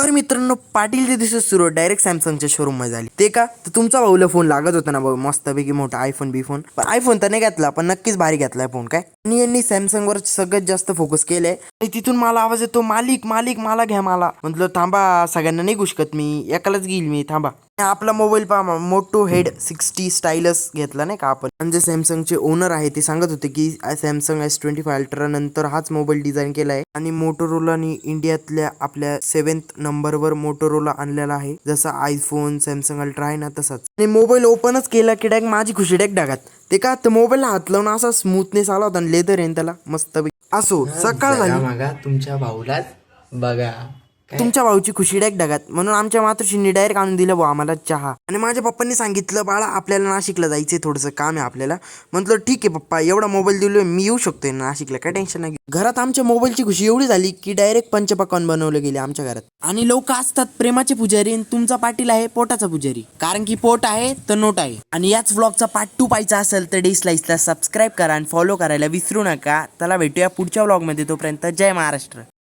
तर मित्रांनो पाटीलचे दिवस सुरू डायरेक्ट सॅमसंगच्या शोरूम मध्ये झाली. ते का तर तुमचा भाऊला फोन लागत होता ना भाऊ, मस्तपैकी मोठा आयफोन पण आयफोन तर नाही घेतला, पण नक्कीच भारी घेतलाय फोन. काय आणि यांनी सॅमसंग वर सगळ्यात जास्त फोकस केलंय. आणि तिथून मला आवाज येतो, मालिक मालिक मला घ्या. मला म्हटलं थांबा, सगळ्यांना नाही घुसकत मी, एकालाच घेईल मी, थांबा. आपला मोबाईल पहा, मोटो हेड 60 स्टाईलस घेतला नाही का आपण. म्हणजे सॅमसंगचे ओनर आहे ते सांगत होते की सॅमसंग S25 अल्ट्रा नंतर हाच मोबाईल डिझाईन केला आहे. आणि मोटोरोलानी इंडियातल्या आपल्या 7th नंबरवर मोटोरोला आणलेला आहे. जसा आयफोन सॅमसंग अल्ट्रा आहे ना तसाच. आणि मोबाईल ओपनच केला की डायरेक्ट माझी खुशी डायरेक्ट ढगात. ते का तर मोबाईलला हात लावून असा स्मूथनेस आला होता, लेदर आहे त्याला मस्त. असो सकाळ झाली, मागा तुमच्या भाऊलाच बघा. तुमच्या भाऊची खुशी डायरेक्ट ढगात. म्हणून आमच्या मातृश्रींनी डायरेक्ट आणून दिलं भाऊ आम्हाला चहा. आणि माझ्या पप्पांनी सांगितलं, बाळा आपल्याला नाशिकला जायचंय, थोडंसं काम आहे आपल्याला. म्हटलं ठीक आहे पप्पा, एवढा मोबाईल दिलोय मी, येऊ शकतोय नाशिकला, काय टेन्शन नाही. घरात आमच्या मोबाईलची खुशी एवढी झाली की डायरेक्ट पंचपक्वान्न बनवले गेले आमच्या घरात. आणि लोक असतात प्रेमाचे पुजारी, आणि तुमचा पाटील आहे पोटाचा पुजारी. कारण की पोट आहे तर नोट आहे. आणि याच व्लॉगचा पार्ट 2 पाहायचा असेल तर डिसलाईकला सबस्क्राईब करा आणि फॉलो करायला विसरू नका. त्याला भेटूया पुढच्या व्लॉगमध्ये. तोपर्यंत जय महाराष्ट्र.